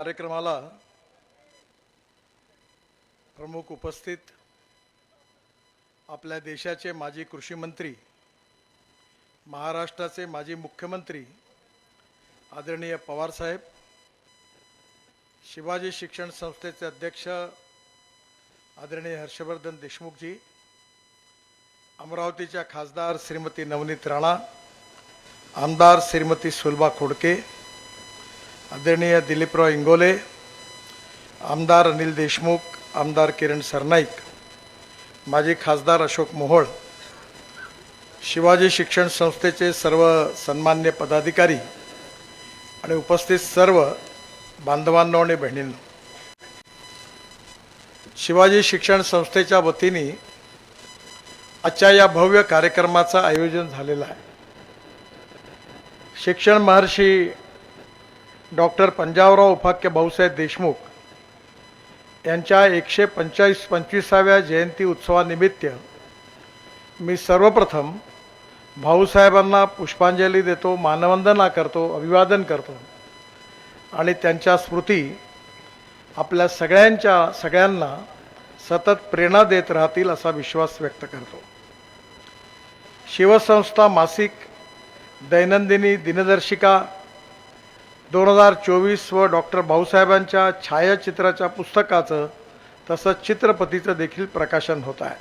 कार्यक्रमाला प्रमुख उपस्थित आपल्या देशाचे माजी कृषी मंत्री, महाराष्ट्राचे माजी मुख्यमंत्री आदरणीय पवार साहेब, शिवाजी शिक्षण संस्थेचे अध्यक्ष आदरणीय हर्षवर्धन देशमुखजी, अमरावतीच्या खासदार श्रीमती नवनीत राणा, आमदार श्रीमती सुलभा खोडके, आदरणीय दिलीपराव इंगोले, आमदार अनिल देशमुख, आमदार किरण सरनाईक, माजी खासदार अशोक मोहोळ, शिवाजी शिक्षण संस्थेचे सर्व सन्मान्य पदाधिकारी आणि उपस्थित सर्व बांधवांनो आणि बहिणींनो, शिवाजी शिक्षण संस्थेच्या वतीने आजच्या या भव्य कार्यक्रमाचं आयोजन झालेलं आहे. शिक्षण महर्षी डॉक्टर पंजाबराव उपाख्य भाऊसाहेब देशमुख यांच्या 125व्या जयंती उत्सवानिमित्त मी सर्वप्रथम भाऊसाहेबांना पुष्पांजली देतो, मानवंदना करतो, अभिवादन करतो आणि त्यांच्या स्मृती आपल्या सगळ्यांना सतत प्रेरणा देत राहतील असा विश्वास व्यक्त करतो. शिवसंस्था मासिक दैनंदिनी दिनदर्शिका 2024 व डॉक्टर भाऊसाहेबांच्या छायाचित्राच्या पुस्तकाचं तसंच चित्रपतीचं देखील प्रकाशन होत आहे.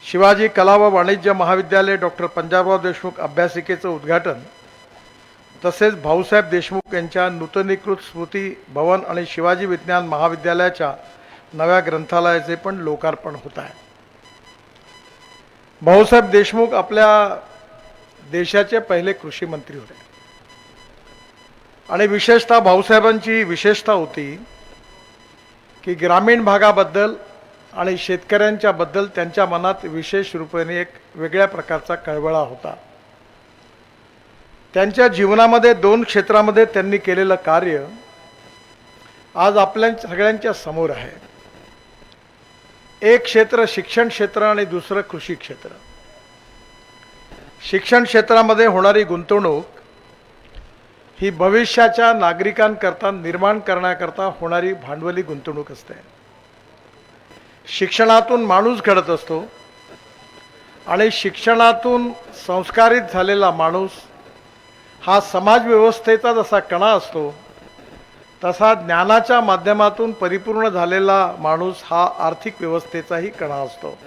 शिवाजी कला व वाणिज्य महाविद्यालय डॉक्टर पंजाबराव देशमुख अभ्यासिकेचं उद्घाटन तसेच भाऊसाहेब देशमुख यांच्या नूतनीकृत स्मृती भवन आणि शिवाजी विज्ञान महाविद्यालयाच्या नव्या ग्रंथालयाचे पण लोकार्पण होत आहे. भाऊसाहेब देशमुख आपल्या देशाचे पहिले कृषी मंत्री होते आणि विशेषतः भाऊसाहेबांची विशेषता होती की ग्रामीण भागाबद्दल आणि शेतकऱ्यांच्या बद्दल त्यांच्या मनात विशेष रूपाने एक वेगळ्या प्रकारचा कळवळा होता. त्यांच्या जीवनामध्ये 2 क्षेत्रामध्ये त्यांनी केलेलं कार्य आज आपल्या सगळ्यांच्या समोर आहे. एक क्षेत्र शिक्षण क्षेत्र आणि दुसरं कृषी क्षेत्र. शिक्षण क्षेत्रामध्ये होणारी गुंतवणूक ही भविष्याच्या नागरिकांकरता निर्माण करण्याकरता होणारी भांडवली गुंतवणूक असते. शिक्षणातून माणूस घडत असतो आणि शिक्षणातून संस्कारित झालेला माणूस हा समाज व्यवस्थेचा जसा कणा असतो तसा ज्ञानाच्या माध्यमातून परिपूर्ण झालेला माणूस हा आर्थिक व्यवस्थेचाही कणा असतो.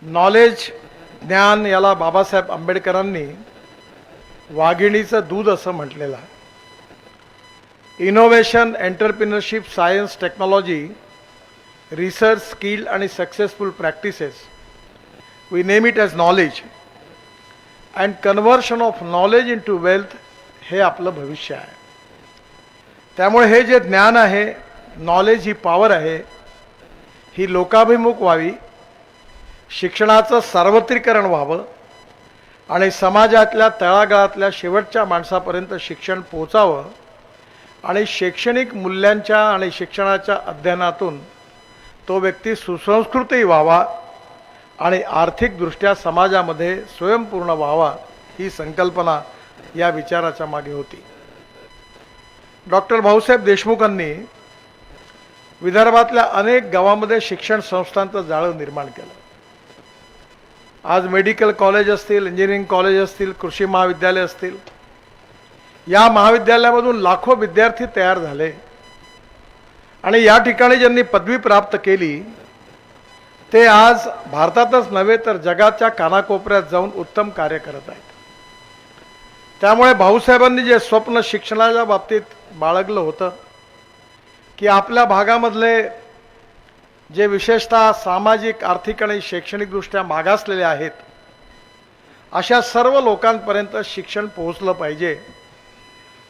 नॉलेज, ज्ञान याला बाबासाहेब आंबेडकरांनी वाघिणीचं दूध असं म्हटलेलं आहे. Innovation, entrepreneurship, science, technology, research, skill आणि successful practices, we name it as knowledge and conversion of knowledge into wealth, हे आपलं भविष्य आहे. त्यामुळे हे जे ज्ञान आहे, नॉलेज ही पॉवर आहे, ही लोकाभिमुख व्हावी, शिक्षणाचं सार्वत्रिकरण व्हावं आणि समाजातल्या तळागाळातल्या शेवटच्या माणसापर्यंत शिक्षण पोहोचावं आणि शैक्षणिक मूल्यांच्या आणि शिक्षणाच्या अध्ययनातून तो व्यक्ती सुसंस्कृतही व्हावा आणि आर्थिकदृष्ट्या समाजामध्ये स्वयंपूर्ण व्हावा, ही संकल्पना या विचाराच्या मागे होती. डॉक्टर भाऊसाहेब देशमुखांनी विदर्भातल्या अनेक गावांमध्ये शिक्षण संस्थांचं जाळं निर्माण केलं. आज मेडिकल कॉलेज असतील, इंजिनिअरिंग कॉलेज असतील, कृषी महाविद्यालय असतील, या महाविद्यालयामधून लाखो विद्यार्थी तयार झाले आणि या ठिकाणी ज्यांनी पदवी प्राप्त केली ते आज भारतातच नव्हे तर जगाच्या कानाकोपऱ्यात जाऊन उत्तम कार्य करत आहेत. त्यामुळे भाऊसाहेबांनी जे स्वप्न शिक्षणाच्या बाबतीत बाळगलं होतं की आपल्या भागामधले जे विशेषतः सामाजिक, आर्थिक आणि शैक्षणिकदृष्ट्या मागासलेले आहेत अशा सर्व लोकांपर्यंत शिक्षण पोहोचलं पाहिजे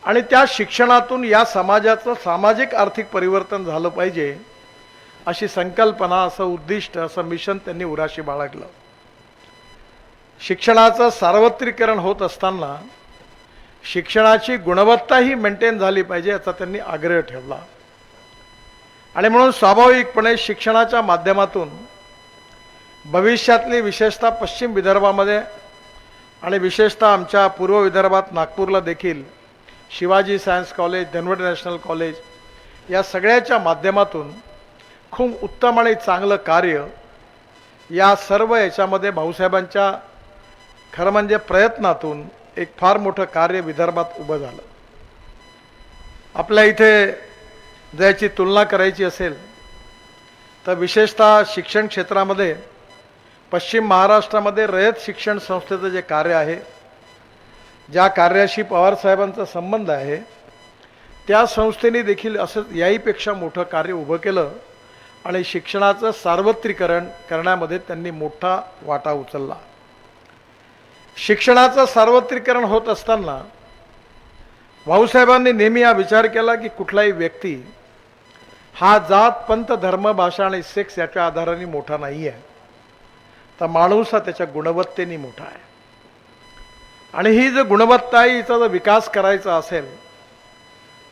आणि त्या शिक्षणातून या समाजाचं सामाजिक आर्थिक परिवर्तन झालं पाहिजे, अशी संकल्पना, असं उद्दिष्ट, असं मिशन त्यांनी उराशी बाळगलं. शिक्षणाचं सार्वत्रिकरण होत असताना शिक्षणाची गुणवत्ताही मेंटेन झाली पाहिजे याचा त्यांनी आग्रह ठेवला आणि म्हणून स्वाभाविकपणे शिक्षणाच्या माध्यमातून भविष्यातली विशेषतः पश्चिम विदर्भामध्ये आणि विशेषतः आमच्या पूर्व विदर्भात नागपूरला देखील Shivaji science college, Dhanwate national college या सगळ्याच्या माध्यमातून खूप उत्तम आणि चांगलं कार्य या सर्व याच्यामध्ये भाऊसाहेबांच्या खरं म्हणजे प्रयत्नातून एक फार मोठं कार्य विदर्भात उभं झालं. आपल्या इथे जर याची तुलना करायची असेल तर विशेषतः शिक्षण क्षेत्रामध्ये पश्चिम महाराष्ट्रामध्ये रयत शिक्षण संस्थेचं जे कार्य आहे, ज्या कार्याशी पवारसाहेबांचा संबंध आहे, त्या संस्थेने देखील असं याहीपेक्षा मोठं कार्य उभं केलं आणि शिक्षणाचं सार्वत्रिकरण करण्यामध्ये त्यांनी मोठा वाटा उचलला. शिक्षणाचं सार्वत्रिकरण होत असताना भाऊसाहेबांनी नेहमी हा विचार केला की कुठलाही व्यक्ती हा जात, पंथ, धर्म, भाषा आणि सेक्स याच्या आधाराने मोठा नाही आहे, तर माणूस हा त्याच्या गुणवत्तेने मोठा आहे. आणि ही जर गुणवत्ता आहे, हिचा जर विकास करायचा असेल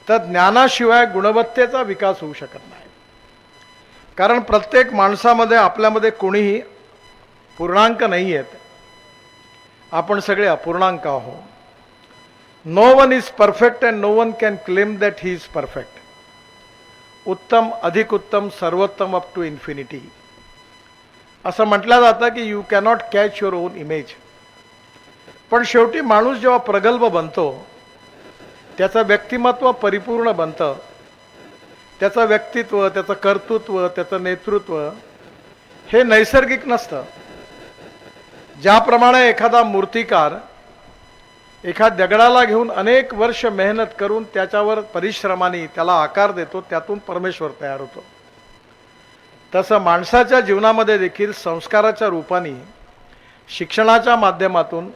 तर ज्ञानाशिवाय गुणवत्तेचा विकास होऊ शकत नाही. कारण प्रत्येक माणसामध्ये आपल्यामध्ये कोणीही पूर्णांक नाही आहेत, आपण सगळे अपूर्णांक आहोत. No one is perfect and no one can claim that he is perfect. उत्तम, अधिक उत्तम, सर्वोत्तम अप टू इन्फिनिटी असं म्हटलं जातं की you cannot catch your on image. पण शेवटी माणूस जेव्हा प्रगल्भ बनतो, त्याचं व्यक्तिमत्व परिपूर्ण बनतं, त्याचं व्यक्तित्व, त्याचं कर्तृत्व, त्याचं नेतृत्व हे नैसर्गिक नसतं. ज्याप्रमाणे एखादा मूर्तिकार एखाद दगडाला घेऊन अनेक वर्ष मेहनत करून त्याच्यावर परिश्रमाने त्याला आकार देतो, त्यातून परमेश्वर तयार होतो, तसं माणसाच्या जीवनामध्ये देखील संस्काराच्या रूपाने शिक्षणाच्या माध्यमातून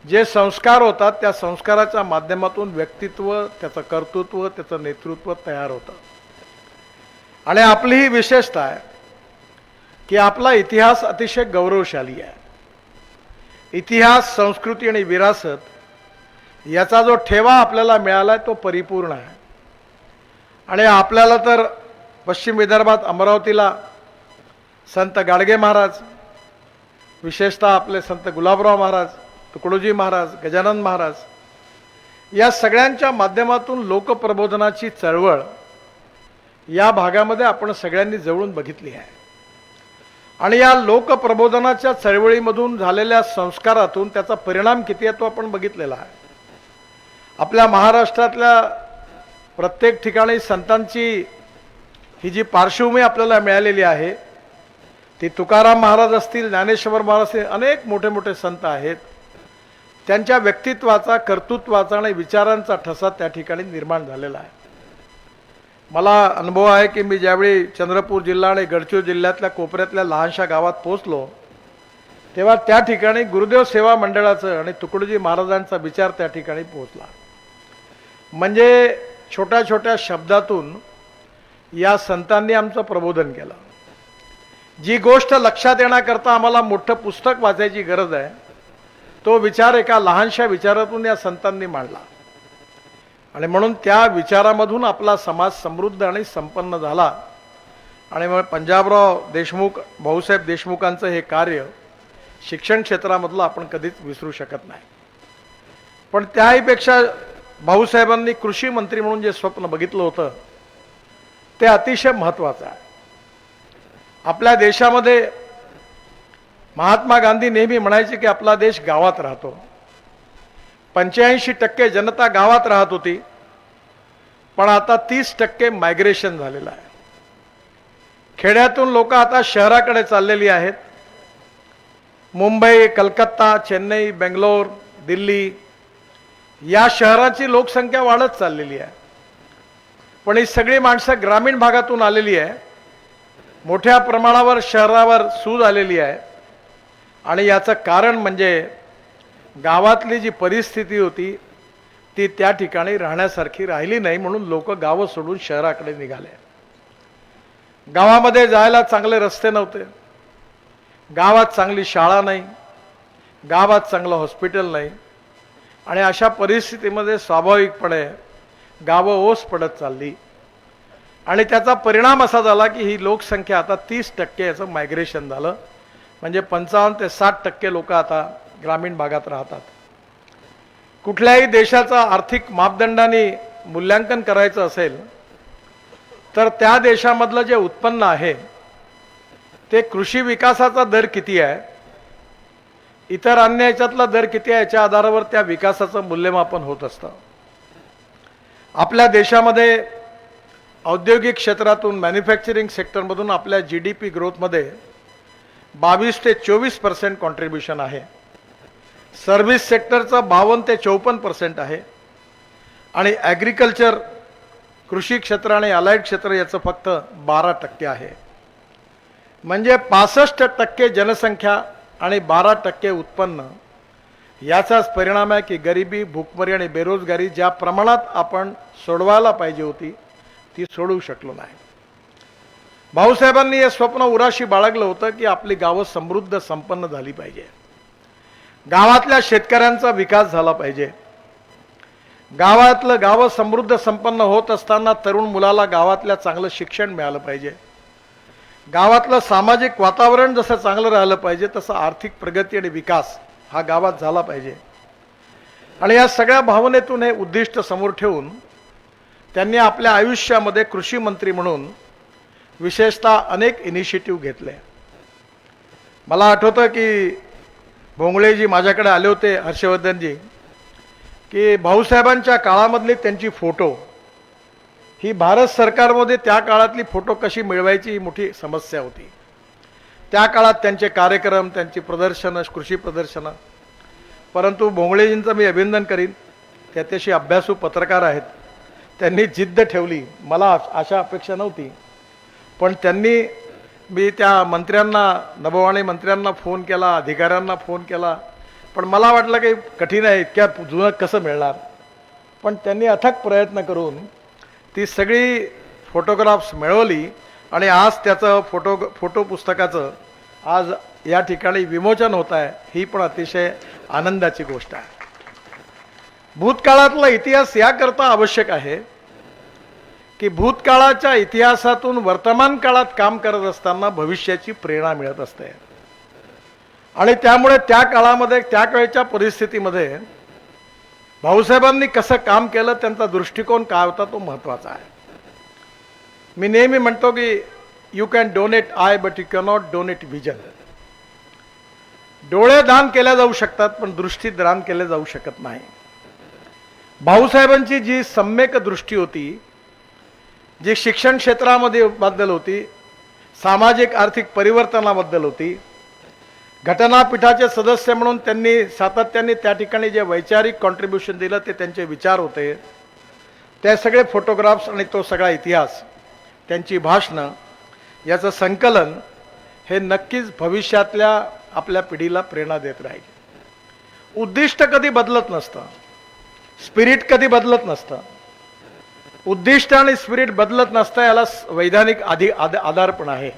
जे संस्कार होतात, त्या संस्काराच्या माध्यमातून व्यक्तित्व, त्याचं कर्तृत्व, त्याचं नेतृत्व तयार होतं. आणि आपली ही विशेषता आहे की आपला इतिहास अतिशय गौरवशाली आहे. इतिहास, संस्कृती आणि विरासत याचा जो ठेवा आपल्याला मिळाला आहे तो परिपूर्ण आहे. आणि आपल्याला तर पश्चिम विदर्भात अमरावतीला संत गाडगे महाराज, विशेषतः आपले संत गुलाबराव महाराज, तुकडोजी महाराज, गजानन महाराज या सगळ्यांच्या माध्यमातून लोकप्रबोधनाची चळवळ या भागामध्ये आपण सगळ्यांनी जवळून बघितली आहे. आणि या लोकप्रबोधनाच्या चळवळीमधून झालेल्या संस्कारातून त्याचा परिणाम किती आहे तो आपण बघितलेला आहे. आपल्या महाराष्ट्रातल्या प्रत्येक ठिकाणी संतांची ही जी पार्श्वभूमी आपल्याला मिळालेली आहे, ती तुकाराम महाराज असतील, ज्ञानेश्वर महाराज असतील, अनेक मोठे मोठे संत आहेत. त्यांच्या व्यक्तित्वाचा, कर्तृत्वाचा आणि विचारांचा ठसा त्या ठिकाणी निर्माण झालेला आहे. मला अनुभव आहे की मी ज्यावेळी चंद्रपूर जिल्हा आणि गडचिरोली जिल्ह्यातल्या कोपऱ्यातल्या लहानशा गावात पोहोचलो, तेव्हा त्या ठिकाणी गुरुदेव सेवा मंडळाचं आणि तुकडोजी महाराजांचा विचार त्या ठिकाणी पोहोचला. म्हणजे छोट्या छोट्या शब्दातून या संतांनी आमचं प्रबोधन केलं. जी गोष्ट लक्षात येण्याकरता आम्हाला मोठं पुस्तक वाचायची गरज आहे, तो विचार एका लहानशा विचारातून या संतांनी मांडला. आणि म्हणून त्या विचारामधून आपला समाज समृद्ध आणि संपन्न झाला. आणि मग पंजाबराव देशमुख, भाऊसाहेब देशमुखांचं हे कार्य शिक्षण क्षेत्रामधलं आपण कधीच विसरू शकत नाही. पण त्याहीपेक्षा भाऊसाहेबांनी कृषी मंत्री म्हणून जे स्वप्न बघितलं होतं ते अतिशय महत्त्वाचं आहे. आपल्या देशामध्ये महात्मा गांधी नेहमी म्हणायचे की आपला देश गावात राहतो. 85% जनता गावात राहत होती, पण आता 30% मायग्रेशन झालेलं आहे. खेड्यातून लोक आता शहराकडे चाललेली आहेत. मुंबई, कलकत्ता, चेन्नई, बेंगलोर, दिल्ली या शहराची लोकसंख्या वाढत चाललेली आहे. पण ही सगळी माणसं ग्रामीण भागातून आलेली आहे. मोठ्या प्रमाणावर शहरावर सूज आलेली आहे. आणि याचं कारण म्हणजे गावातली जी परिस्थिती होती ती त्या ठिकाणी राहण्यासारखी राहिली नाही, म्हणून लोक गावं सोडून शहराकडे निघाले. गावामध्ये जायला चांगले रस्ते नव्हते, गावात चांगली शाळा नाही, गावात चांगलं हॉस्पिटल नाही. आणि अशा परिस्थितीमध्ये स्वाभाविकपणे गावं ओस पडत चालली. आणि त्याचा परिणाम असा झाला की ही लोकसंख्या आता 30% याचं मायग्रेशन झालं. म्हणजे 55 ते 60% लोक आता ग्रामीण भागात राहतात. कुठल्याही देशाचा आर्थिक मापदंडाने मूल्यांकन करायचं असेल तर त्या देशामधलं जे उत्पन्न आहे ते कृषी विकासाचा दर किती आहे, इतर अन्य याच्यातला दर किती आहे, याच्या आधारावर त्या विकासाचं मूल्यमापन होत असतं. आपल्या देशामध्ये औद्योगिक क्षेत्रातून मॅन्युफॅक्चरिंग सेक्टरमधून आपल्या GDP ग्रोथमध्ये 22 ते 24% कॉन्ट्रीब्युशन आहे. सर्व्हिस सेक्टरचं 52 ते 54% आहे आणि ॲग्रिकल्चर कृषी क्षेत्र आणि अलाइड क्षेत्र याचं फक्त 12% आहे. म्हणजे 65% जनसंख्या आणि 12% उत्पन्न याचाच परिणाम आहे की गरिबी, भूकमरी आणि बेरोजगारी ज्या प्रमाणात आपण सोडवायला पाहिजे होती ती सोडवू शकलो नाही. भाऊसाहेबांनी हे स्वप्न उराशी बाळगलं होतं की आपली गावं समृद्ध संपन्न झाली पाहिजे, गावातल्या शेतकऱ्यांचा विकास झाला पाहिजे. गावातलं गावं समृद्ध संपन्न होत असताना तरुण मुलाला गावातल्या चांगलं शिक्षण मिळालं पाहिजे. गावातलं सामाजिक वातावरण जसं चांगलं राहिलं पाहिजे तसं आर्थिक प्रगती आणि विकास हा गावात झाला पाहिजे. आणि या सगळ्या भावनेतून हे उद्दिष्ट समोर ठेवून त्यांनी आपल्या आयुष्यामध्ये कृषी मंत्री म्हणून विशेषतः अनेक इनिशिएटिव्ह घेतले. मला आठवतं की भोंगळेजी माझ्याकडे आले होते, हर्षवर्धनजी, की भाऊसाहेबांच्या काळामधली त्यांची फोटो ही भारत सरकारमध्ये त्या काळातली फोटो कशी मिळवायची ही मोठी समस्या होती. त्या काळात त्यांचे कार्यक्रम, त्यांची प्रदर्शनं, कृषी प्रदर्शनं. परंतु भोंगळेजींचं मी अभिनंदन करीन, ते अतिशय अभ्यासू पत्रकार आहेत. त्यांनी जिद्द ठेवली. मला अशा अपेक्षा नव्हती, पण त्यांनी, मी त्या मंत्र्यांना, नभोवाणी मंत्र्यांना फोन केला, अधिकाऱ्यांना फोन केला, पण मला वाटलं की कठीण आहे, इतक्या जुनं कसं मिळणार. पण त्यांनी अथक प्रयत्न करून ती सगळी फोटोग्राफ्स मिळवली आणि आज त्याचं फोटो पुस्तकाचं आज या ठिकाणी विमोचन होत आहे. ही पण अतिशय आनंदाची गोष्ट आहे. भूतकाळातला इतिहास याकरता आवश्यक आहे की भूतकाळाच्या इतिहासातून वर्तमान काळात काम करत असताना भविष्याची प्रेरणा मिळत असते आणि त्यामुळे त्या काळामध्ये, त्या काळच्या परिस्थितीमध्ये भाऊसाहेबांनी कसं काम केलं, त्यांचा दृष्टिकोन काय होता तो महत्त्वाचा आहे. मी नेहमी म्हणतो की you can donate I but you cannot donate vision. डोळे दान केल्या जाऊ शकतात पण दृष्टी दान केले जाऊ शकत नाही. भाऊसाहेबांची जी सम्यक दृष्टी होती, जी शिक्षण क्षेत्रामध्ये बद्दल होती, सामाजिक आर्थिक परिवर्तनाबद्दल होती, घटनापीठाचे सदस्य म्हणून त्यांनी सातत्याने त्या ठिकाणी जे वैचारिक कॉन्ट्रीब्युशन दिलं ते त्यांचे विचार होते. ते सगळे फोटोग्राफ्स आणि तो सगळा इतिहास, त्यांची भाषणं याचं संकलन हे नक्कीच भविष्यातल्या आपल्या पिढीला प्रेरणा देत राहील. उद्दिष्ट कधी बदलत नसतं, स्पिरिट कधी बदलत नसतं. उद्दिष्ट आणि स्पिरिट बदलत नसतं याला वैधानिक आधार पण आहे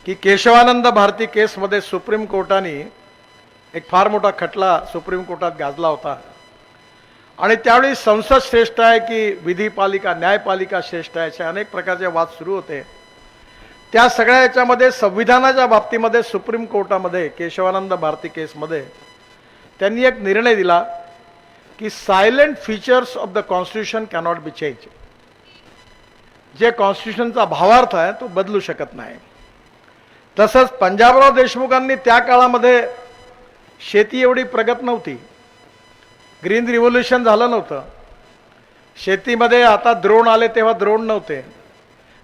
की केशवानंद भारती केसमध्ये सुप्रीम कोर्टाने एक फार मोठा खटला सुप्रीम कोर्टात गाजला होता आणि त्यावेळी संसद श्रेष्ठ आहे की विधिपालिका, न्यायपालिका श्रेष्ठ आहे, असे अनेक प्रकारचे वाद सुरू होते. त्या सगळ्या याच्यामध्ये संविधानाच्या बाबतीमध्ये सुप्रीम कोर्टामध्ये केशवानंद भारती केसमध्ये त्यांनी एक निर्णय दिला की silent features of the constitution cannot be change. जे कॉन्स्टिट्यूशनचा भावार्थ आहे तो बदलू शकत नाही. तसंच पंजाबराव देशमुखांनी त्या काळामध्ये शेती एवढी प्रगत नव्हती, ग्रीन रिव्होल्युशन झालं नव्हतं, शेतीमध्ये आता द्रोण आले तेव्हा द्रोण नव्हते,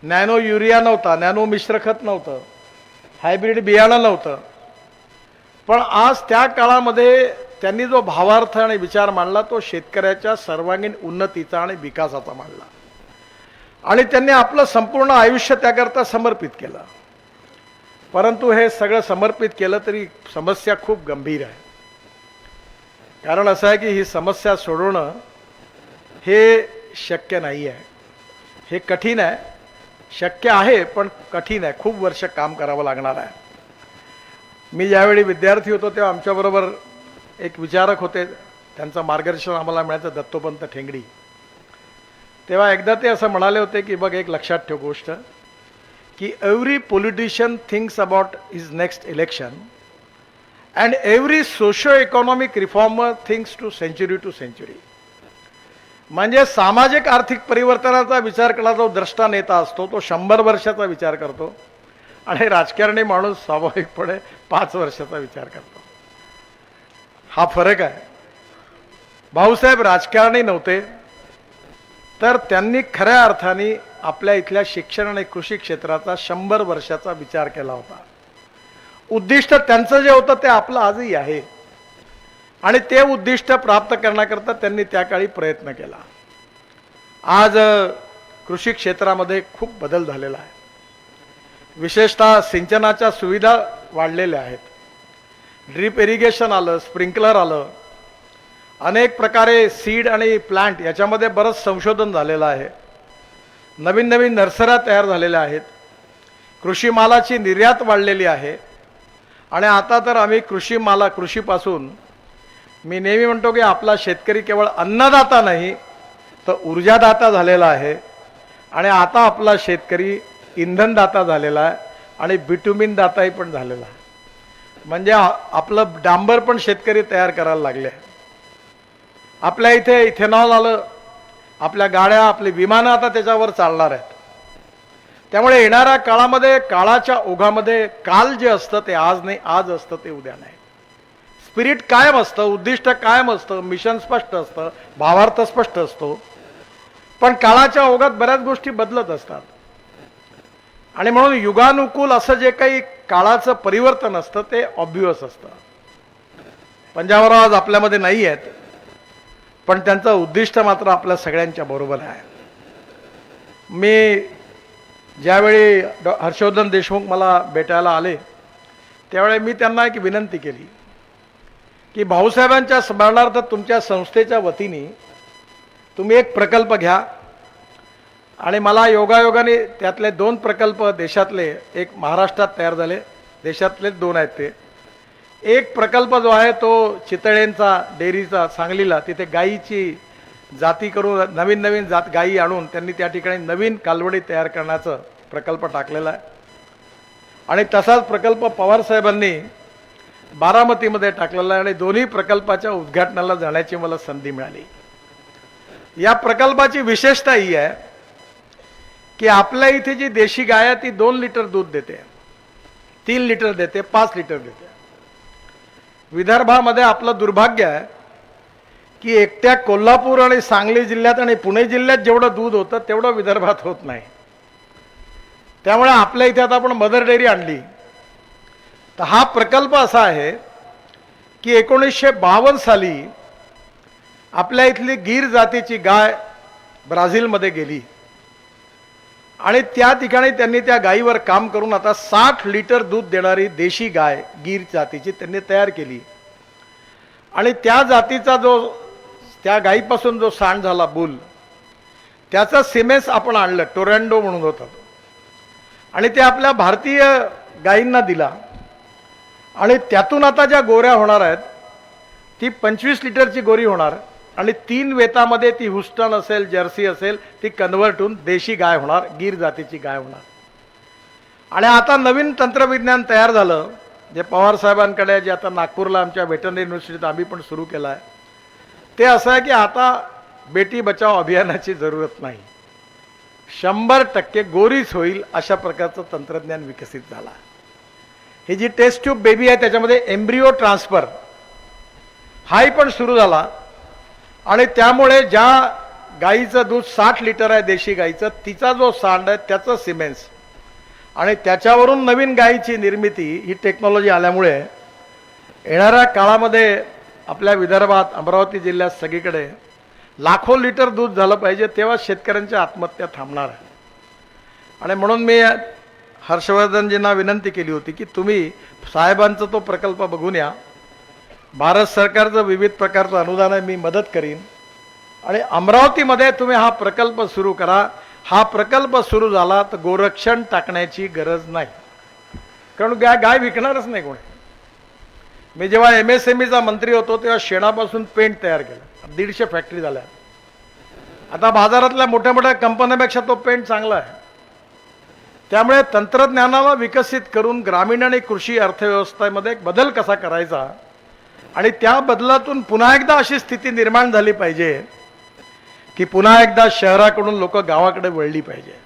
नॅनो युरिया नव्हता, नॅनो मिश्रखत नव्हतं, हायब्रिड बियाणं नव्हतं. पण आज त्या काळामध्ये त्यांनी जो भावार्थ आणि विचार मांडला तो शेतकऱ्याच्या सर्वांगीण उन्नतीचा आणि विकासाचा मांडला आणि त्यांनी आपलं संपूर्ण आयुष्य त्याकरता समर्पित केलं. परंतु हे सगळं समर्पित केलं तरी समस्या खूप गंभीर आहे. कारण असं आहे की ही समस्या सोडवणं हे शक्य नाही आहे, हे कठीण आहे. शक्य आहे पण कठीण आहे, खूप वर्ष काम करावं लागणार आहे. मी ज्यावेळी विद्यार्थी होतो तेव्हा आमच्याबरोबर एक विचारक होते, त्यांचं मार्गदर्शन आम्हाला मिळायचं, दत्तोपंत ठेंगडी. तेव्हा एकदा ते असं म्हणाले होते की बघ, एक लक्षात ठेव गोष्ट की every politician thinks about his next election and every socio-economic reformer thinks to century. म्हणजे सामाजिक आर्थिक परिवर्तनाचा विचार करणारा जो द्रष्टा नेता असतो तो 100 वर्षाचा विचार करतो आणि राजकारणी माणूस स्वाभाविकपणे 5 वर्षाचा विचार करतो. हा फरक आहे. भाऊसाहेब राजकारणी नव्हते, तर त्यांनी खऱ्या अर्थाने आपल्या इथल्या शिक्षण आणि कृषी क्षेत्राचा 100 वर्षाचा विचार केला होता. उद्दिष्ट त्यांचं जे होतं ते आपलं आजही आहे आणि ते उद्दिष्ट प्राप्त करण्याकरता त्यांनी त्या काळी प्रयत्न केला. आज कृषी क्षेत्रामध्ये खूप बदल झालेला आहे. विशेषतः सिंचनाच्या सुविधा वाढलेल्या आहेत. ड्रीप इरिगेशन आलं, स्प्रिंकलर आलं, अनेक प्रकारे सीड आणि प्लांट याच्यामध्ये बरंच संशोधन झालेलं आहे. नवीन नवीन नर्सऱ्या तयार झालेल्या आहेत. कृषी मालाची निर्यात वाढलेली आहे आणि आता तर आम्ही कृषीपासून मी नेहमी म्हणतो की आपला शेतकरी केवळ अन्नदाता नाही तर ऊर्जादाता झालेला आहे आणि आता आपला शेतकरी इंधनदाता झालेला आहे आणि बिटुमिन दाताही पण झालेला आहे. म्हणजे आपलं डांबर पण शेतकरी तयार करायला लागले. आपल्या इथे इथेनॉल आलं, आपल्या गाड्या आपली विमानं आता त्याच्यावर चालणार आहेत. त्यामुळे येणाऱ्या काळामध्ये काळाच्या ओघामध्ये काल जे असतं ते आज नाही, आज असतं ते उद्या नाही. स्पिरिट कायम असतं, उद्दिष्ट कायम असतं, मिशन स्पष्ट असतं, भावार्थ स्पष्ट असतो, पण काळाच्या ओघात बऱ्याच गोष्टी बदलत असतात. आणि म्हणून युगानुकूल असं जे काही काळाचं परिवर्तन असतं ते ऑब्व्हियस असतं. पंजाबराव आज आपल्यामध्ये नाही आहेत, पण त्यांचं उद्दिष्ट मात्र आपल्या सगळ्यांच्या बरोबर आहे. मी ज्यावेळी हर्षवर्धन देशमुख मला भेटायला आले त्यावेळी मी त्यांना एक विनंती केली की भाऊसाहेबांच्या स्मरणार्थ तुमच्या संस्थेच्या वतीने तुम्ही एक प्रकल्प घ्या आणि मला योगायोगाने त्यातले 2 प्रकल्प देशातले, एक महाराष्ट्रात तयार झाले, देशातले 2 आहेत ते. एक प्रकल्प जो आहे तो चितळेंचा डेअरीचा सांगलीला, तिथे गायीची जाती करून नवीन नवीन गायी आणून त्यांनी त्या ठिकाणी नवीन कालवडी तयार करण्याचा प्रकल्प टाकलेला आहे. आणि तसाच प्रकल्प पवार साहेबांनी बारामतीमध्ये टाकलेला आहे आणि दोन्ही प्रकल्पाच्या उद्घाटनाला जाण्याची मला संधी मिळाली. या प्रकल्पाची विशेषता ही आहे की आपल्या इथे जी देशी गाय आहे ती 2 लिटर दूध देते, 3 लिटर देते, 5 लिटर देते. विदर्भामध्ये आपलं दुर्भाग्य आहे की एकट्या कोल्हापूर आणि सांगली जिल्ह्यात आणि पुणे जिल्ह्यात जेवढं दूध होतं तेवढं विदर्भात होत नाही. त्यामुळे आपल्या इथे आता आपण मदर डेअरी आणली. तर हा प्रकल्प असा आहे की 1952 साली आपल्या इथली गीर जातीची गाय ब्राझीलमध्ये गेली आणि त्या ठिकाणी त्यांनी त्या गायीवर काम करून आता 60 लिटर दूध देणारी देशी गाय गीर जातीची त्यांनी तयार केली. आणि त्या जातीचा त्या गायीपासून जो सांड झाला बुल, त्याचा सिमेंस आपण आणलं, टोरॅन्डो म्हणून होता आणि ते आपल्या भारतीय गायींना दिला आणि त्यातून आता ज्या गोऱ्या होणार आहेत ती 25 लिटरची गोरी होणार आणि 3 वेतामध्ये ती हुस्टन असेल, जर्सी असेल, ती कन्व्हर्ट होऊन देशी गाय होणार, गीर जातीची गाय होणार. आणि आता नवीन तंत्रविज्ञान तयार झालं जे पवार साहेबांकडे, जे आता नागपूरला आमच्या वेटरनरी युनिव्हर्सिटीत आम्ही पण सुरू केलं आहे, ते असं आहे की आता बेटी बचाव अभियानाची जरूरत नाही, 100% गोरीच होईल अशा प्रकारचं तंत्रज्ञान विकसित झालं. ही जी टेस्ट ट्यूब बेबी आहे त्याच्यामध्ये एम्ब्रिओ ट्रान्सफर हाही पण सुरू झाला आणि त्यामुळे ज्या गाईचं दूध 60 लिटर आहे देशी गाईचं, तिचा जो सांड आहे त्याचं सिमेंट्स आणि त्याच्यावरून नवीन गाईची निर्मिती, ही टेक्नॉलॉजी आल्यामुळे येणाऱ्या काळामध्ये आपल्या विदर्भात, अमरावती जिल्ह्यात सगळीकडे लाखो लिटर दूध झालं पाहिजे, तेव्हा शेतकऱ्यांच्या आत्महत्या थांबणार आहे. आणि म्हणून मी हर्षवर्धनजींना विनंती केली होती की तुम्ही साहेबांचा तो प्रकल्प बघून या. भारत सरकारचं विविध प्रकारचं अनुदान आहे, मी मदत करीन आणि अमरावतीमध्ये तुम्ही हा प्रकल्प सुरू करा. हा प्रकल्प सुरू झाला तर गोरक्षण टाकण्याची गरज नाही, कारण गाय विकणारच नाही कोणी. मी जेव्हा MSMEचा मंत्री होतो तेव्हा शेणापासून पेंट तयार केलं, 150 फॅक्टरी झाल्या. आता बाजारातल्या मोठ्या मोठ्या कंपन्यांपेक्षा तो पेंट चांगला आहे. त्यामुळे तंत्रज्ञानाला विकसित करून ग्रामीण आणि कृषी अर्थव्यवस्थेमध्ये एक बदल कसा करायचा आणि त्या बदलातून पुन्हा एकदा अशी स्थिती निर्माण झाली पाहिजे की पुन्हा एकदा शहराकडून लोक गावाकडे वळली पाहिजे.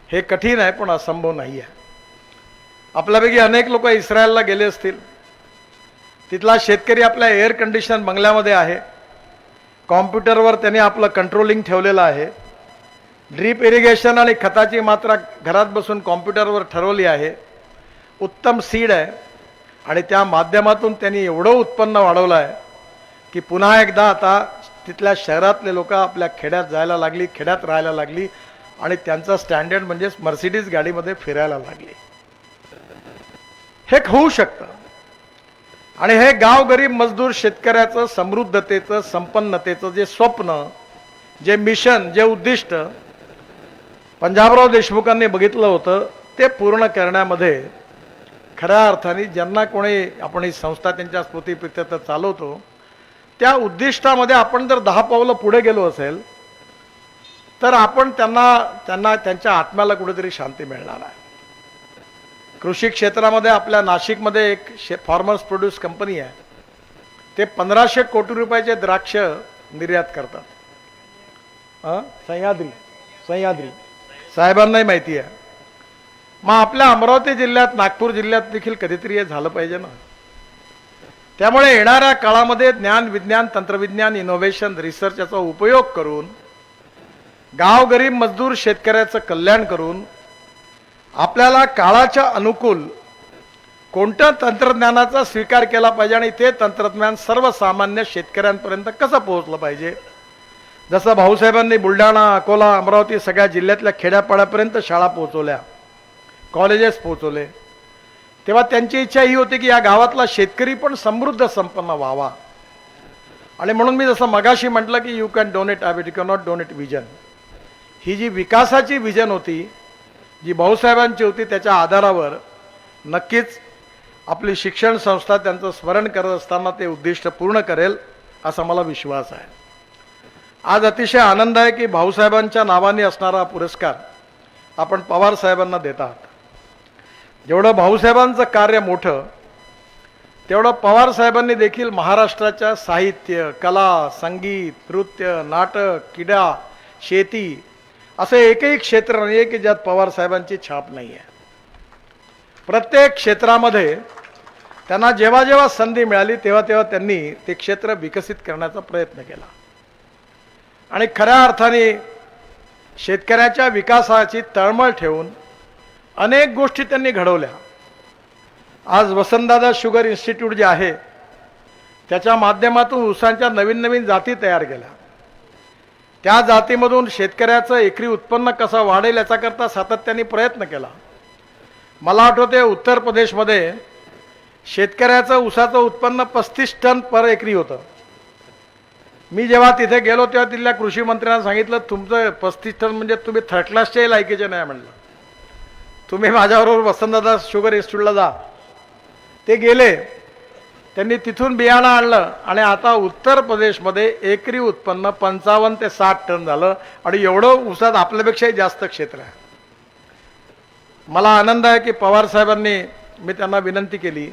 हे कठीण आहे पण असंभव नाही आहे. आपल्यापैकी अनेक लोक इस्रायलला गेले असतील. तिथला शेतकरी आपल्या एअर कंडिशन बंगल्यामध्ये आहे. कॉम्प्युटरवर त्याने आपलं कंट्रोलिंग ठेवलेलं आहे. ड्रीप इरिगेशन आणि खताची मात्रा घरात बसून कॉम्प्युटरवर ठरवली आहे. उत्तम सीड आहे आणि त्या माध्यमातून त्यांनी एवढं उत्पन्न वाढवलं आहे की पुन्हा एकदा आता तिथल्या शहरातले लोक आपल्या खेड्यात जायला लागली, खेड्यात राहायला लागली आणि त्यांचा स्टँडर्ड म्हणजे मर्सिडीज गाडीमध्ये फिरायला लागली. हे होऊ शकतं आणि हे गाव गरीब मजदूर शेतकऱ्याचं समृद्धतेचं संपन्नतेचं जे स्वप्न, जे मिशन, जे उद्दिष्ट पंजाबराव देशमुखांनी बघितलं होतं ते पूर्ण करण्यामध्ये खऱ्या अर्थाने ज्यांना कोणी आपण ही संस्था त्यांच्या स्मृतीप्रित्यर्थ चालवतो त्या उद्दिष्टामध्ये आपण जर 10 पावलं पुढे गेलो असेल तर आपण त्यांना त्यांच्या आत्म्याला कुठेतरी शांती मिळणार आहे. कृषी क्षेत्रामध्ये आपल्या नाशिकमध्ये एक फार्मर्स प्रोड्यूस कंपनी आहे. ते 1500 कोटी रुपयाचे द्राक्ष निर्यात करतात. सह्याद्री साहेबांनाही माहिती आहे. मग आपल्या अमरावती जिल्ह्यात, नागपूर जिल्ह्यात देखील कधीतरी हे झालं पाहिजे ना. त्यामुळे येणाऱ्या काळामध्ये ज्ञान, विज्ञान, तंत्रविज्ञान, इनोव्हेशन, रिसर्च याचा उपयोग करून गाव गरीब मजदूर शेतकऱ्याचं कल्याण करून आपल्याला काळाच्या अनुकूल कोणत्या तंत्रज्ञानाचा स्वीकार केला पाहिजे आणि ते तंत्रज्ञान सर्वसामान्य शेतकऱ्यांपर्यंत कसं पोहोचलं पाहिजे. जसं भाऊसाहेबांनी बुलढाणा, अकोला, अमरावती सगळ्या जिल्ह्यातल्या खेड्यापाड्यापर्यंत शाळा पोहोचवल्या, कॉलेजेस पोहोचवले, तेव्हा त्यांची इच्छा ही होती की या गावातला शेतकरी पण समृद्ध संपन्न व्हावा. आणि म्हणून मी जसं मगाशी म्हटलं की you can donate habit, you can not donate vision. ही जी विकासाची विजन होती, जी भाऊसाहेबांची होती, त्याच्या आधारावर नक्कीच आपली शिक्षण संस्था त्यांचं स्मरण करत असताना ते उद्दिष्ट पूर्ण करेल असा मला विश्वास आहे. आज अतिशय आनंद आहे की भाऊसाहेबांच्या नावाने असणारा पुरस्कार आपण पवार साहेबांना देत आहात. जेवढं भाऊसाहेबांचं कार्य मोठं तेवढं पवार साहेबांनी देखील महाराष्ट्राच्या साहित्य, कला, संगीत, नृत्य, नाटक, क्रीडा, शेती असं एकही क्षेत्र नाही आहे की ज्यात पवार साहेबांची छाप नाही आहे. प्रत्येक क्षेत्रामध्ये त्यांना जेव्हा जेव्हा संधी मिळाली तेव्हा तेव्हा त्यांनी ते क्षेत्र विकसित करण्याचा प्रयत्न केला आणि खऱ्या अर्थाने शेतकऱ्याच्या विकासाची तळमळ ठेवून अनेक गोष्टी त्यांनी घडवल्या. आज वसंतदादा शुगर इन्स्टिट्यूट जे आहे त्याच्या माध्यमातून ऊसांच्या नवीन नवीन जाती तयार केल्या. त्या जातीमधून शेतकऱ्याचं एकरी उत्पन्न कसं वाढेल याच्याकरता सातत्याने प्रयत्न केला. मला आठवते उत्तर प्रदेशमध्ये शेतकऱ्याचं ऊसाचं उत्पन्न 35 टन पर एकरी होतं. मी जेव्हा तिथे गेलो तेव्हा तिथल्या कृषी मंत्र्यांना सांगितलं तुमचं 35 टन म्हणजे तुम्ही थर्ड क्लासच्याही लायकीचे नाही म्हणलं. तुम्ही माझ्याबरोबर वसंतदादा शुगर इन्स्टिट्यूटला जा. ते गेले, त्यांनी तिथून बियाणं आणलं आणि आता उत्तर प्रदेशमध्ये एकरी उत्पन्न 55 ते 60 टन झालं आणि एवढं ऊसात आपल्यापेक्षाही जास्त क्षेत्र आहे. मला आनंद आहे की पवार साहेबांनी, मी त्यांना विनंती केली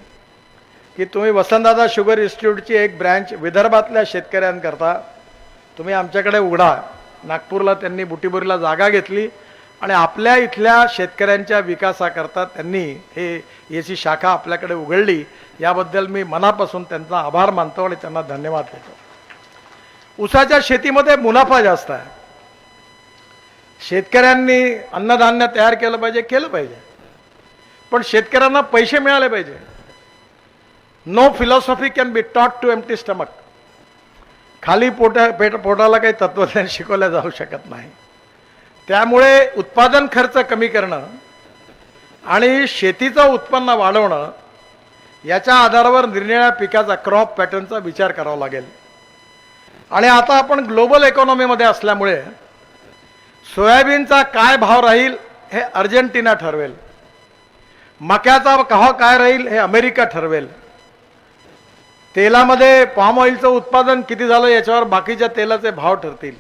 की तुम्ही वसंतदादा शुगर इन्स्टिट्यूटची एक ब्रँच विदर्भातल्या शेतकऱ्यांकरता तुम्ही आमच्याकडे उघडा. नागपूरला त्यांनी बुटीबोरीला जागा घेतली आणि आपल्या इथल्या शेतकऱ्यांच्या विकासाकरता त्यांनी याची शाखा आपल्याकडे उघडली. याबद्दल मी मनापासून त्यांचा आभार मानतो आणि त्यांना धन्यवाद देतो. ऊसाच्या शेतीमध्ये मुनाफा जास्त आहे. शेतकऱ्यांनी अन्नधान्य तयार केलं पाहिजे, पण शेतकऱ्यांना पैसे मिळाले पाहिजे. No philosophy can be taught to empty stomach. खाली पोटाला काही तत्वज्ञान शिकवलं जाऊ शकत नाही. त्यामुळे उत्पादन खर्च कमी करणं आणि शेतीचं उत्पन्न वाढवणं याच्या आधारावर निरनिराळ्या पिकाचा, क्रॉप पॅटर्नचा विचार करावा लागेल. आणि आता आपण ग्लोबल इकॉनॉमीमध्ये असल्यामुळे सोयाबीनचा काय भाव राहील हे अर्जेंटिना ठरवेल, मक्याचा भाव काय राहील हे अमेरिका ठरवेल, तेलामध्ये पाम ऑइलचं उत्पादन किती झालं याच्यावर बाकीच्या तेलाचे भाव ठरतील.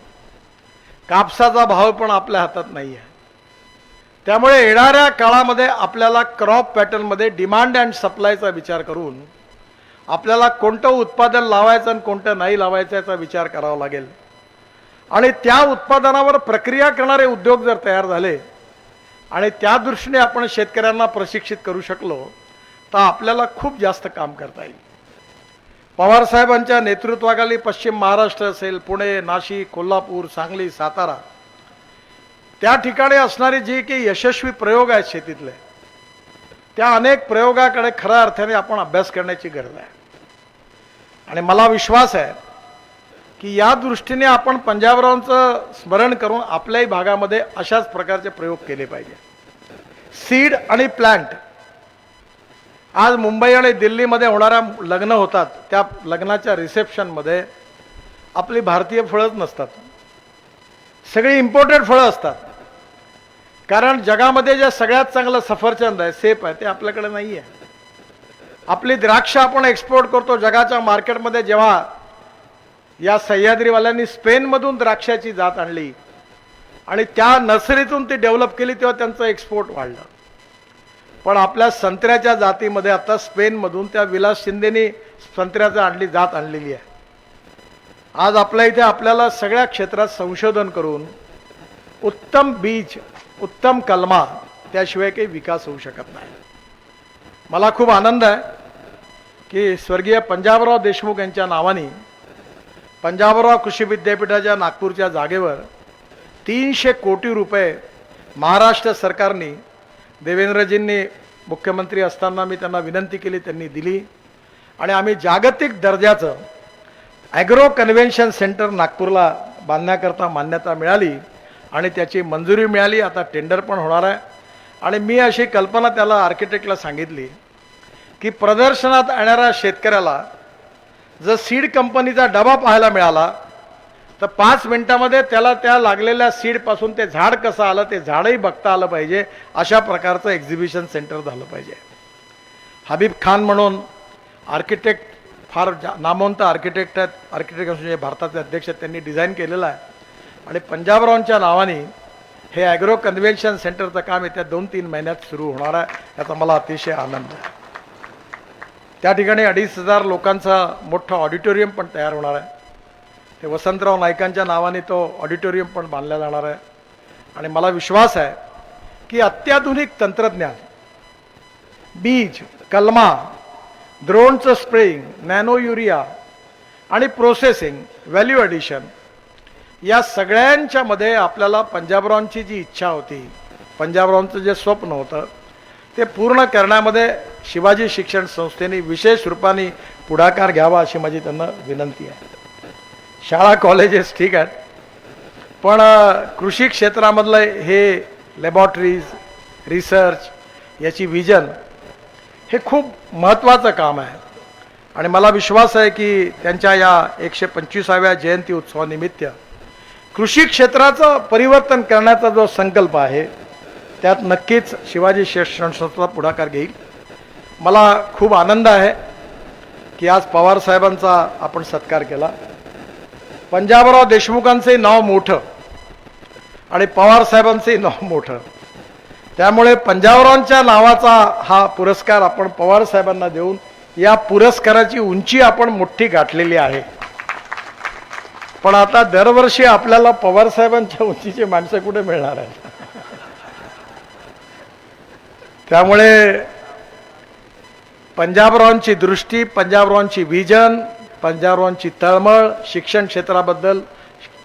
कापसाचा भाव पण आपल्या हातात नाही आहे. त्यामुळे येणाऱ्या काळामध्ये आपल्याला क्रॉप पॅटर्नमध्ये डिमांड अँड सप्लायचा विचार करून आपल्याला कोणतं उत्पादन लावायचं आणि कोणतं नाही लावायचं याचा विचार करावा लागेल. आणि त्या उत्पादनावर प्रक्रिया करणारे उद्योग जर तयार झाले आणि त्या दृष्टीने आपण शेतकऱ्यांना प्रशिक्षित करू शकलो तर आपल्याला खूप जास्त काम करता येईल. पवार साहेबांच्या नेतृत्वाखाली पश्चिम महाराष्ट्र असेल, पुणे, नाशिक, कोल्हापूर, सांगली, सातारा त्या ठिकाणी असणारे जे काही यशस्वी प्रयोग आहेत शेतीतले, त्या अनेक प्रयोगाकडे खऱ्या अर्थाने आपण अभ्यास करण्याची गरज आहे. आणि मला विश्वास आहे की या दृष्टीने आपण पंजाबरावांचं स्मरण करून आपल्याही भागामध्ये अशाच प्रकारचे प्रयोग केले पाहिजे. सीड आणि प्लांट. आज मुंबई आणि दिल्लीमध्ये होणाऱ्या लग्न होतात, त्या लग्नाच्या रिसेप्शनमध्ये आपली भारतीय फळंच नसतात, सगळी इम्पोर्टेड फळं असतात. कारण जगामध्ये जे सगळ्यात चांगलं सफरचंद आहे, सेप आहे, ते आपल्याकडे नाही आहे. आपली द्राक्ष आपण एक्सपोर्ट करतो जगाच्या मार्केटमध्ये. जेव्हा या सह्याद्रीवाल्यांनी स्पेनमधून द्राक्षाची जात आणली आणि त्या नर्सरीतून ती डेव्हलप केली तेव्हा त्यांचं एक्सपोर्ट वाढलं. पण आपल्या संत्र्याच्या जातीमध्ये आता स्पेनमधून त्या विलास शिंदेनी संत्र्याचं जात आणलेली आहे. आज आपल्या इथे आपल्याला सगळ्या क्षेत्रात संशोधन करून उत्तम बीज, उत्तम कलमा, त्याशिवाय काही विकास होऊ शकत नाही. मला खूप आनंद आहे की स्वर्गीय पंजाबराव देशमुख यांच्या नावाने पंजाबराव कृषी विद्यापीठाच्या नागपूरच्या जागेवर 300 कोटी रुपये महाराष्ट्र सरकारने, देवेंद्रजींनी मुख्यमंत्री असताना मी त्यांना विनंती केली, त्यांनी दिली. आणि आम्ही जागतिक दर्जाचं ॲग्रो कन्व्हेन्शन सेंटर नागपूरला बांधण्याकरता मान्यता मिळाली आणि त्याची मंजुरी मिळाली. आता टेंडर पण होणार आहे. आणि मी अशी कल्पना त्याला आर्किटेक्टला सांगितली की प्रदर्शनात येणाऱ्या शेतकऱ्याला जर सीड कंपनीचा डबा पाहायला मिळाला तर 5 मिनिटामध्ये त्याला त्या लागलेल्या सीडपासून ते झाड कसं आलं ते झाडही बघता आलं पाहिजे. अशा प्रकारचं एक्झिबिशन सेंटर झालं पाहिजे. हबीब खान म्हणून आर्किटेक्ट, फार नामवंत आर्किटेक्ट आहेत, आर्किटेक्ट असोसिएशन भारताचे अध्यक्ष, त्यांनी डिझाईन केलेलं आहे. आणि पंजाबरावांच्या नावाने हे ॲग्रो कन्व्हेन्शन सेंटरचं काम येत्या 2-3 महिन्यात सुरू होणार आहे. याचा मला अतिशय आनंद आहे. त्या ठिकाणी 2,500 लोकांचा मोठं ऑडिटोरियम पण तयार होणार आहे. ते वसंतराव नाईकांच्या नावाने तो ऑडिटोरियम पण बांधला जाणार आहे. आणि मला विश्वास आहे की अत्याधुनिक तंत्रज्ञान, बीज, कलमा, ड्रोनचं स्प्रेइंग, नॅनो युरिया आणि प्रोसेसिंग, व्हॅल्यू ॲडिशन, या सगळ्यांच्या मध्ये आपल्याला पंजाबरावांची जी इच्छा होती, पंजाबरावांचं जे स्वप्न होतं ते पूर्ण करण्यामध्ये शिवाजी शिक्षण संस्थेने विशेष रूपाने पुढाकार घ्यावा अशी माझी त्यांना विनंती आहे. शाळा कॉलेजेस ठीक आहेत, पण कृषी क्षेत्रामधलं हे लॅबॉरेटरीज, रिसर्च, याची विजन, हे खूप महत्त्वाचं काम आहे. आणि मला विश्वास आहे की त्यांच्या या 125व्या जयंती उत्सवानिमित्त कृषी क्षेत्राचं परिवर्तन करण्याचा जो संकल्प आहे त्यात नक्कीच शिवाजी शिक्षण संस्था पुढाकार घेईल. मला खूप आनंद आहे की आज पवार साहेबांचा आपण सत्कार केला. पंजाबराव देशमुखांचंही नाव मोठं आणि पवार साहेबांचंही नाव मोठं, त्यामुळे पंजाबरावांच्या नावाचा हा पुरस्कार आपण पवार साहेबांना देऊन या पुरस्काराची उंची आपण मोठी गाठलेली आहे. पण आता दरवर्षी आपल्याला पवार साहेबांच्या उंचीची माणसं कुठे मिळणार आहेत? त्यामुळे पंजाबरावांची दृष्टी, पंजाबरावांची विजन, पंजाबरावांची तळमळ शिक्षण क्षेत्राबद्दल,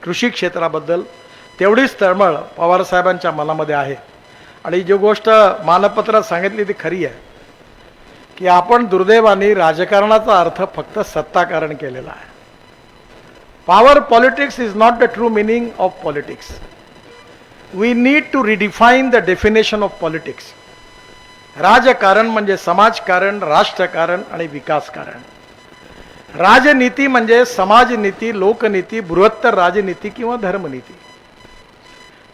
कृषी क्षेत्राबद्दल तेवढीच तळमळ पवार साहेबांच्या मनामध्ये आहे. आणि जी गोष्ट मानपत्रात सांगितली ती खरी आहे की आपण दुर्दैवाने राजकारणाचा अर्थ फक्त सत्ताकारण केलेला आहे. Power politics is not the true meaning of politics. We need to redefine the definition of politics. राजकारण म्हणजे समाजकारण, राष्ट्रकारण आणि विकासकारण. राजनीती म्हणजे समाजनीती, लोकनीती, बृहत्तर राजनीती किंवा धर्मनीती.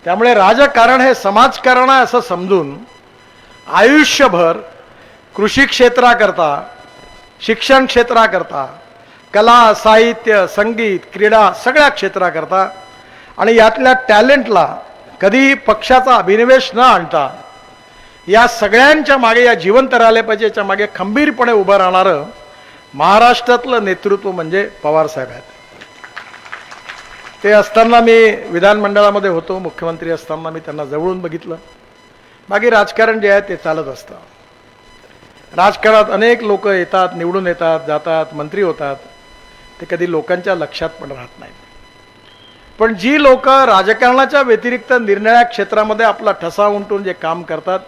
त्यामुळे राजकारण हे समाजकारण आहे असं समजून आयुष्यभर कृषी क्षेत्राकरता, शिक्षण क्षेत्राकरता, कला, साहित्य, संगीत, क्रीडा सगळ्या क्षेत्राकरता आणि यातल्या टॅलेंटला कधी पक्षाचा अभिनिवेश न आणता या सगळ्यांच्या मागे, या जिवंत राहिले पाहिजे याच्या मागे खंबीरपणे उभं राहणारं महाराष्ट्रातलं नेतृत्व म्हणजे पवार साहेब आहेत. ते असताना मी विधानमंडळामध्ये होतो, मुख्यमंत्री असताना मी त्यांना जवळून बघितलं. बाकी राजकारण जे आहे ते चालत असतं. राजकारणात अनेक लोक येतात, निवडून येतात, जातात, मंत्री होतात. ते कधी लोकांच्या लक्षात पण राहत नाहीत. पण जी लोक राजकारणाच्या व्यतिरिक्त निरनिराळ्या क्षेत्रामध्ये आपला ठसा उमटून जे काम करतात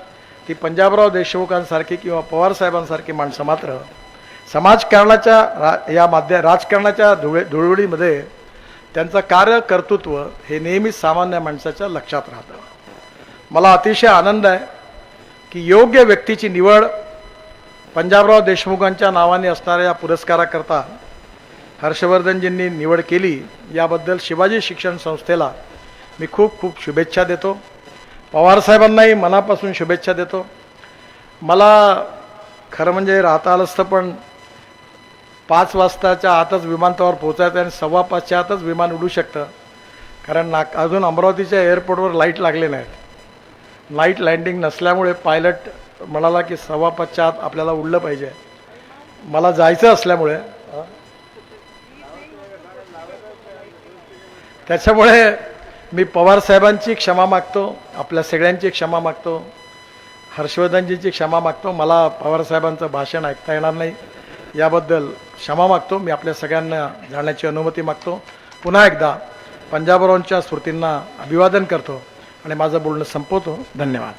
ती पंजाबराव देशमुखांसारखी किंवा पवार साहेबांसारखी माणसं मात्र समाजकारणाच्या राजकारणाच्या धुळवडीमध्ये त्यांचं कार्य कर्तृत्व हे नेहमीच सामान्य माणसाच्या लक्षात राहतं. मला अतिशय आनंद आहे की योग्य व्यक्तीची निवड पंजाबराव देशमुखांच्या नावाने असणाऱ्या पुरस्काराकरता हर्षवर्धनजींनी निवड केली. याबद्दल शिवाजी शिक्षण संस्थेला मी खूप खूप शुभेच्छा देतो. पवारसाहेबांनाही मनापासून शुभेच्छा देतो. मला खरं म्हणजे राहता आलं असतं, पण 5 वाजताच्या आतच विमानतळावर पोचायचं आणि 5:15च्या आतच विमान उडू शकतं. कारण अजून अमरावतीच्या एअरपोर्टवर लाईट लागले नाहीत. नाईट लँडिंग नसल्यामुळे पायलट म्हणाला की 5:15च्या आत आपल्याला उडलं पाहिजे. मला जायचं असल्यामुळे त्याच्यामुळे मी पवार साहेबांची क्षमा मागतो, आपल्या सगळ्यांची क्षमा मागतो, हर्षवर्धनजींची क्षमा मागतो. मला पवार साहेबांचं भाषण ऐकता येणार नाही याबद्दल क्षमा मागतो. मी आपल्या सगळ्यांना जाण्याची अनुमती मागतो. पुन्हा एकदा पंजाबरावांच्या स्मृतींना अभिवादन करतो आणि माझं बोलणं संपवतो. धन्यवाद.